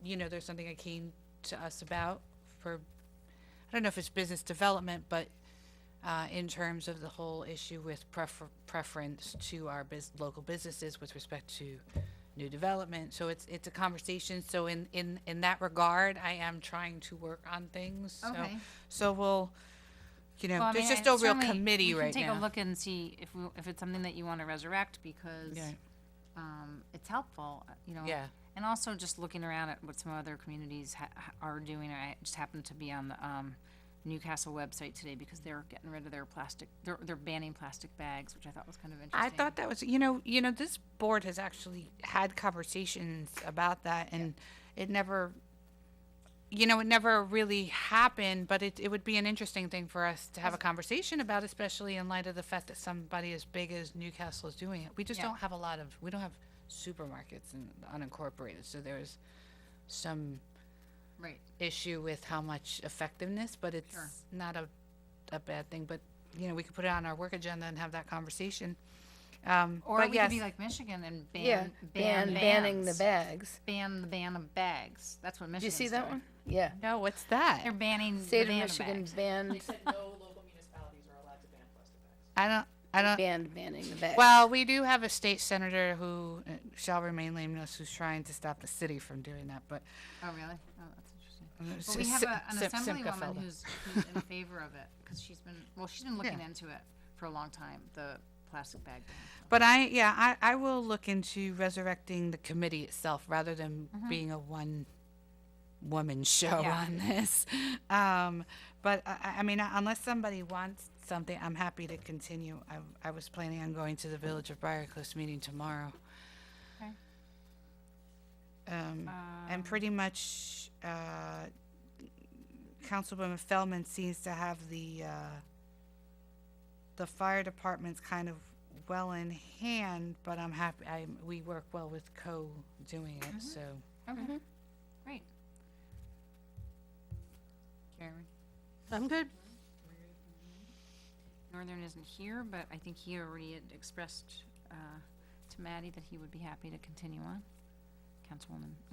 there's something that came to us about for, I don't know if it's business development, but in terms of the whole issue with preference to our local businesses with respect to new development. So it's a conversation. So in that regard, I am trying to work on things. Okay. So we'll, Well, I there's mean, just no real certainly committee right We can now. take a look and see if it's something that you want to resurrect because Yeah. it's helpful, Yeah. And also just looking around at what some other communities are doing. I just happened to be on the Newcastle website today because they're getting rid of their plastic. They're banning plastic bags, which I thought was kind of interesting. I thought that was, this board has actually had conversations about that, and it never, it never really happened, but it would be an interesting thing for us to have a conversation about, especially in light of the fact that somebody as big as Newcastle is doing it. We just Yeah. don't have we don't have supermarkets and unincorporated, so there's some Right. issue with how much effectiveness, but it's Sure. not a bad thing. But we could put it on our work agenda and have that conversation. Or but we yes, could be like Michigan and Yeah, banning the bans. bags. Ban the ban of bags. That's what Did Michigan. you see that one? Yeah. no, what's that? They're banning State the of ban Michigan bags. banned, No local municipalities are allowed to ban plastic bags. I don't. banning the bags. Well, we do have a state senator who shall remain nameless, who's trying to stop the city from doing that. But Oh, really? Oh, that's interesting. it's Well, we have an Simca assemblywoman Felder. who's in favor of it because she's been looking Yeah. into it for a long time. The plastic bag ban. But I will look into resurrecting the committee itself rather than being a one-woman show Yeah. on this. But I mean, unless somebody wants something, I'm happy to continue. I was planning on going to the Village of Briarcliffs meeting tomorrow. Okay. And pretty much, Councilwoman Feldman seems to have the fire department's kind of well in hand, but I'm happy, we work well with doing it, so. Okay. Great. Karen. I'm good. Northern isn't here, but I think he already had expressed to Maddie that he would be happy to continue on.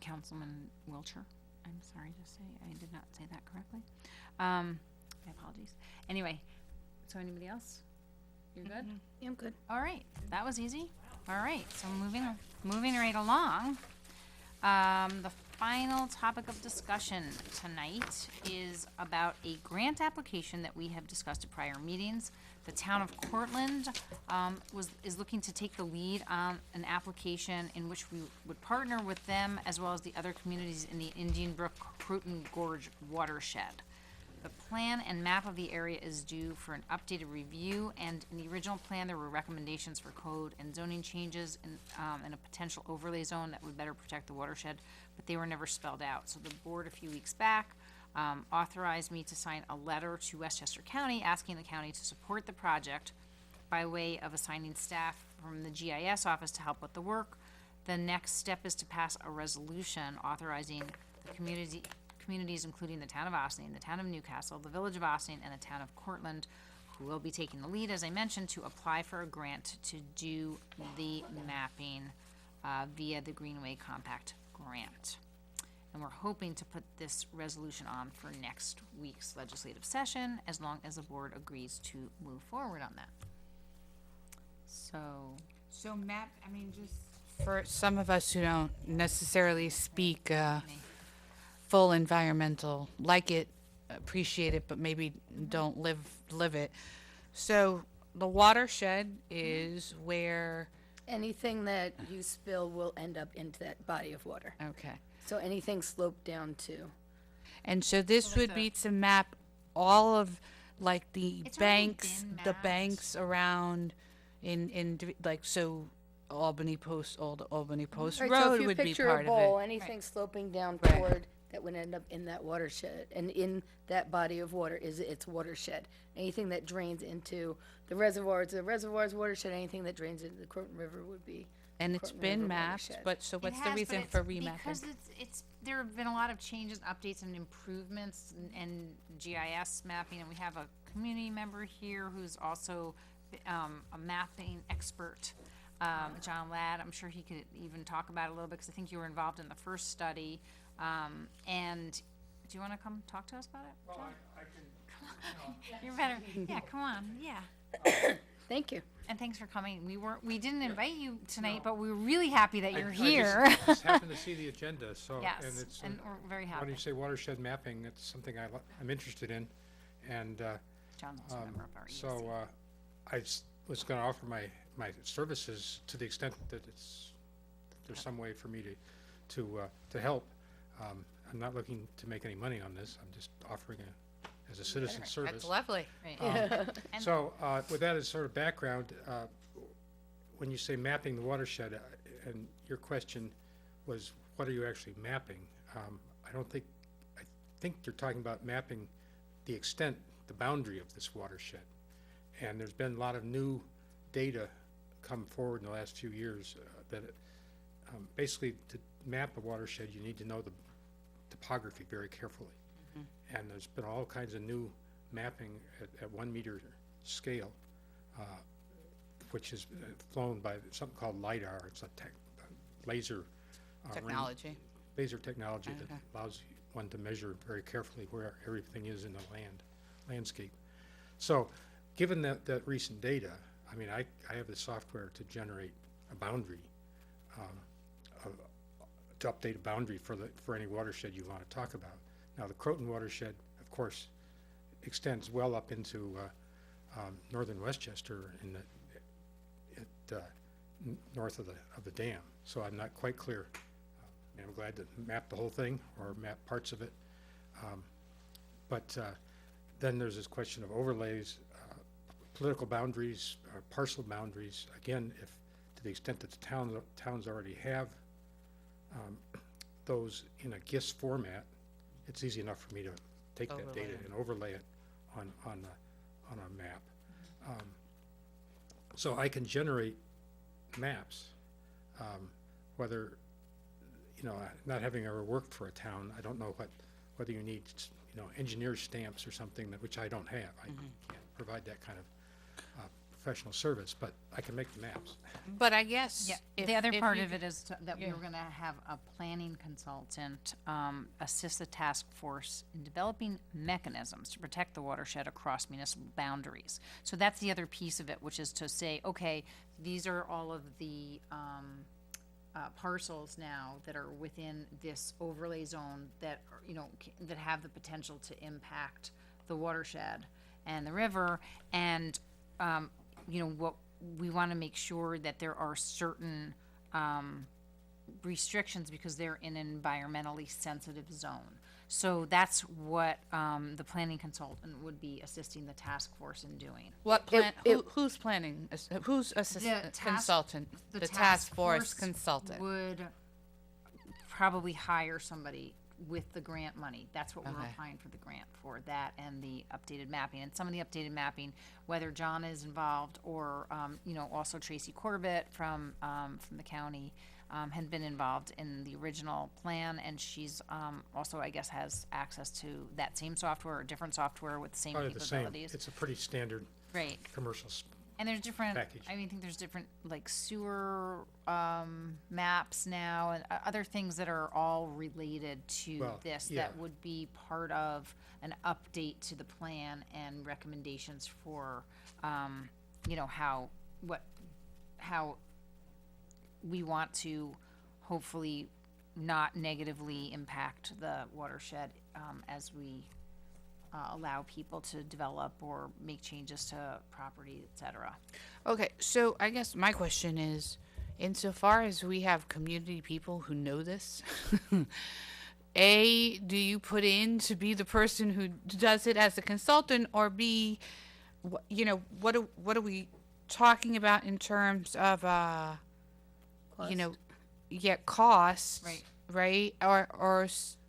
Councilman Wilcher. I'm sorry to say, I did not say that correctly. My apologies. Anyway, so anybody else? You're good? I'm good. All right, that was easy. All right, so moving right along. The final topic of discussion tonight is about a grant application that we have discussed at prior meetings. The town of Cortland is looking to take the lead on an application in which we would partner with them as well as the other communities in the Indian Brook Croton Gorge watershed. The plan and map of the area is due for an updated review, and in the original plan, there were recommendations for code and zoning changes and a potential overlay zone that would better protect the watershed, but they were never spelled out. So the board a few weeks back authorized me to sign a letter to Westchester County asking the county to support the project by way of assigning staff from the GIS office to help with the work. The next step is to pass a resolution authorizing the communities, including the town of Ossining, the town of Newcastle, the village of Ossining, and the town of Cortland, who will be taking the lead, as I mentioned, to apply for a grant to do the mapping via the Greenway Compact Grant. And we're hoping to put this resolution on for next week's legislative session, as long as the board agrees to move forward on that. So, So map, I mean, just for some of us who don't necessarily speak full environmental, like it, appreciate it, but maybe don't live it. So the watershed is where, Anything that you spill will end up into that body of water. okay. So anything sloped down to. And so this would be to map all of, like, the It's already banks, been the mapped. banks around like, so Albany Post Right, so Road if you would be picture part a bowl, of it. anything sloping down Right. toward that would end up in that watershed, and in that body of water is its watershed. Anything that drains into the reservoirs, watershed. Anything that drains into the Croton River would be. And it's Croton been River mapped, watershed. but so It what's the has, but reason it's for remapping? Because there have been a lot of changes, updates, and improvements and GIS mapping, and we have a community member here who's also a mapping expert, John Ladd. I'm sure he could even talk about it a little bit, because I think you were involved in the first study. And do you want to come talk to us about it? Well, I can, You're better. Yeah, come on. Yeah. Thank you. And thanks for coming. We didn't invite you tonight, but we were really happy that you're I here. just happened to see the agenda, so, and Yes, it's, and we're very when happy. you say watershed mapping, it's something I'm interested in, and, John's also a member of our ESC. so, was gonna offer my services to the extent that there's some way for me to help. I'm not looking to make any money on this, I'm just offering as a citizen service. That's lovely. Right. And- So, with that as sort of background, when you say mapping the watershed, and your question was, what are you actually mapping? I think you're talking about mapping the extent, the boundary of this watershed. And there's been a lot of new data come forward in the last few years that basically to map a watershed, you need to know the topography very carefully. And there's been all kinds of new mapping at 1 meter scale, which is flown by something called LiDAR. It's a laser Technology. laser technology that Okay. allows one to measure very carefully where everything is in the landscape. So, given that recent data, I mean, I have the software to generate a boundary, to update a boundary for any watershed you want to talk about. Now, the Croton watershed, of course, extends well up into northern Westchester north of the dam. So I'm not quite clear. I'm glad to map the whole thing or map parts of it. But then there's this question of overlays, political boundaries, parcel boundaries. Again, if to the extent that the towns already have those in a GIS format, it's easy enough for me to take that Overlay data it. and overlay it on a map. So I can generate maps, whether, not having ever worked for a town, I don't know whether you need, engineer stamps or something, which I don't have. I can't provide that kind of professional service, but I can make the maps. But I guess. Yeah, the other if part you- of it is that we yeah. were gonna have a planning consultant, assist the task force in developing mechanisms to protect the watershed across municipal boundaries. So that's the other piece of it, which is to say, okay, these are all of the, parcels now that are within this overlay zone that, that have the potential to impact the watershed and the river, and, what we want to make sure that there are certain restrictions because they're in an environmentally sensitive zone. So that's what the planning consultant would be assisting the task force in doing. What plan, it- who's planning, who's assistant task- consultant? The task force consultant. would probably hire somebody with the grant money. That's what we're Okay. applying for the grant for, that and the updated mapping. And some of the updated mapping, whether John is involved or, also Tracy Corbett from the county, had been involved in the original plan, and she's, also, I guess, has access to that same software or different software with the same Probably the same. capabilities. It's a pretty standard Right. commercial And there's different, package. I think there's different, like, sewer, maps now, and other things that are all related to Well, this, yeah. that would be part of an update to the plan and recommendations for, how we want to hopefully not negatively impact the watershed, as we, allow people to develop or make changes to property, et cetera. Okay, so I guess my question is, insofar as we have community people who know this, A, do you put in to be the person who does it as a consultant, or B, what are we talking about in terms of costs, Right.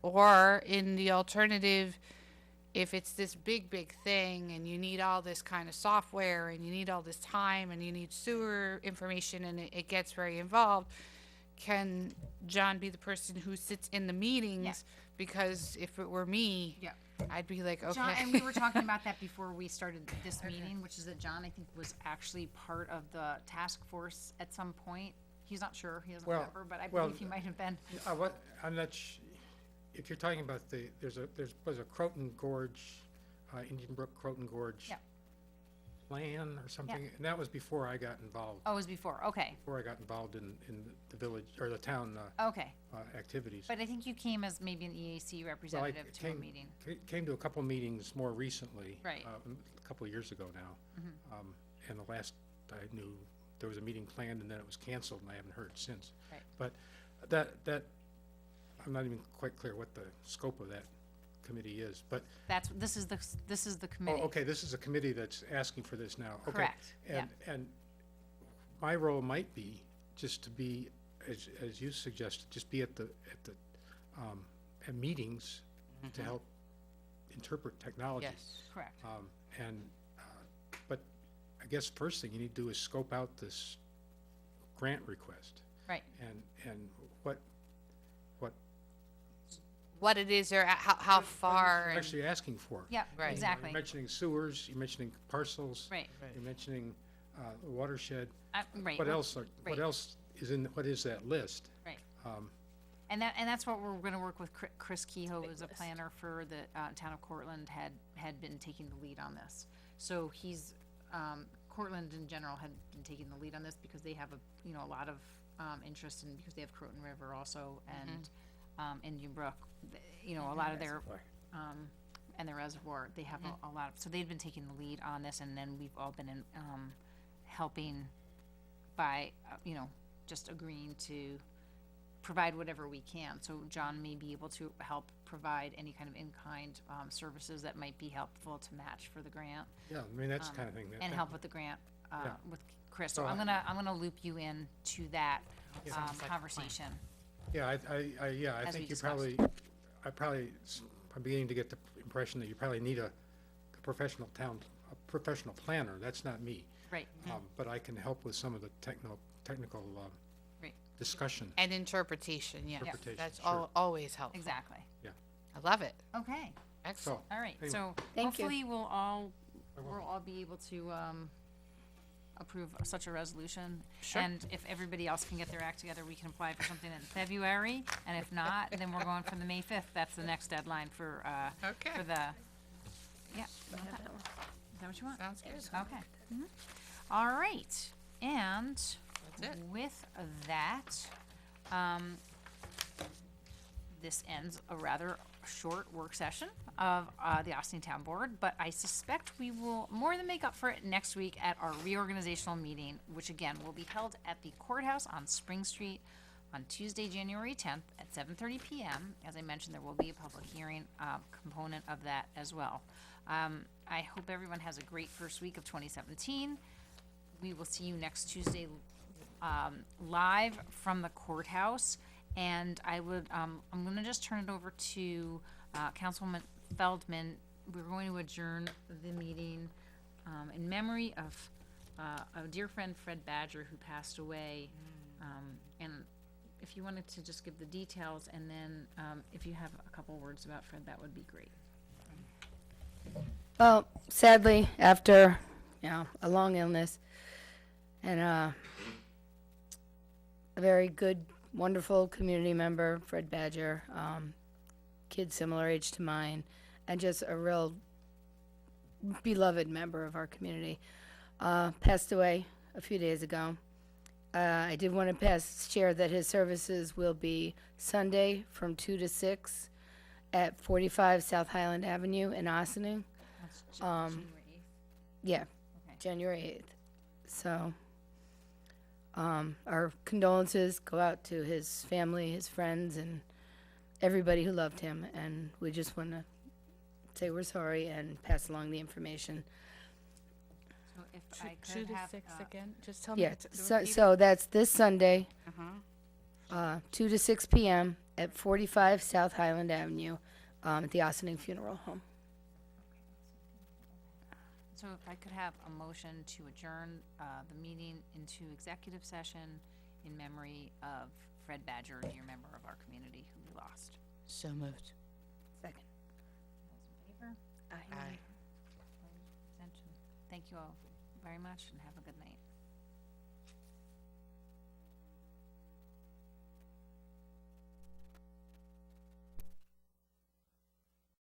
or in the alternative, if it's this big thing and you need all this kind of software and you need all this time and you need sewer information and it gets very involved, can John be the person who sits in the meetings? Yeah. Because if it were me, Yeah. I'd be like, okay. John, and we were talking about that before we started this meeting, which is that John, I think, was actually part of the task force at some point. He's not sure, he doesn't Well, remember, but I well, believe he might have been. I'm not if you're talking about there's a Croton Gorge, Indian Brook Croton Gorge Yeah. plan or something, and that was before I got involved. Oh, it was before, okay, Before I got involved in the village, or the town, okay. activities. But I think you came as maybe an EAC representative to a meeting. Came to a couple meetings more recently. Right. A couple of years ago now. And the last I knew, there was a meeting planned and then it was canceled and I haven't heard since. Right. But that, I'm not even quite clear what the scope of that committee is, but, This is the oh, committee. okay, this is a committee that's asking for this now. Okay. Correct, yeah. And my role might be just to be, as you suggested, just be at meetings to help interpret technology. Yes. Correct. But I guess first thing you need to do is scope out this grant request Right. and What it is, or how far. you're and- actually asking for. Yeah, Right. exactly. You're mentioning sewers, you're mentioning parcels. Right. You're mentioning the watershed. Right. What we're- else, what right. else what is that list? Right. And that's what we're gonna work with. Chris Kehoe, who's a planner for the town of Cortland, had been taking the lead on this. So he's, Cortland in general had been taking the lead on this because they have a lot of interest in, because they have Croton River also and Indian Brook, a lot of their, and the reservoir, they have a lot of, so they've been taking the lead on this, and then we've all been in, helping by, just agreeing to provide whatever we can. So John may be able to help provide any kind of in-kind, services that might be helpful to match for the grant, Yeah, I mean, that's the kind of thing that. and help with the grant, Yeah. with Chris. So So I'm gonna loop you in to that, Sounds like a plan. conversation. Yeah, I As we think discussed. I'm beginning to get the impression that you probably need a professional planner. That's not me. Right, But I can help with some of the technical, right, discussion. And interpretation, yes. Interpretation, That's sure. always helpful. exactly. I love it. Okay, Excellent. So, all right, Anyway. so Thank you. hopefully we'll all be able to, approve such a resolution. Sure. And if everybody else can get their act together, we can apply for something in February, and if not, then we're going for the May 5th. That's the next deadline for, Okay. for the, yeah. Is that what you want? Sounds good. Okay. All right, and That's it. with that, this ends a rather short work session of the Austin Town Board, but I suspect we will more than make up for it next week at our reorganizational meeting, which again will be held at the courthouse on Spring Street on Tuesday, January 10th at 7:30 p.m. As I mentioned, there will be a public hearing component of that as well. I hope everyone has a great first week of 2017. We will see you next Tuesday live from the courthouse. And I would, I'm gonna just turn it over to, Councilman Feldman. We're going to adjourn the meeting, in memory of, a dear friend, Fred Badger, who passed away. And if you wanted to just give the details, and then, if you have a couple words about Fred, that would be great. Well, sadly, after, a long illness and a very good, wonderful community member, Fred Badger, kid similar age to mine, and just a real beloved member of our community, passed away a few days ago. I did want to share that his services will be Sunday from 2 to 6 at 45 South Highland Avenue in Ossining. That's Um, January 8th. Yeah, Okay. January 8th. So, our condolences go out to his family, his friends, and everybody who loved him. And we just want to say we're sorry and pass along the information. So if Two, I 2 could to have, 6 again. Just tell me. Yeah, to so, repeat it. so that's this Sunday, Uh-huh. 2 to 6 p.m. at 45 South Highland Avenue at the Ossining Funeral Home. so if I could have a motion to adjourn, the meeting into executive session in memory of Fred Badger, dear member of our community who we lost. So moved. Second. Those in favor? Aye. Opposed? Abstention? Thank you all very much and have a good night.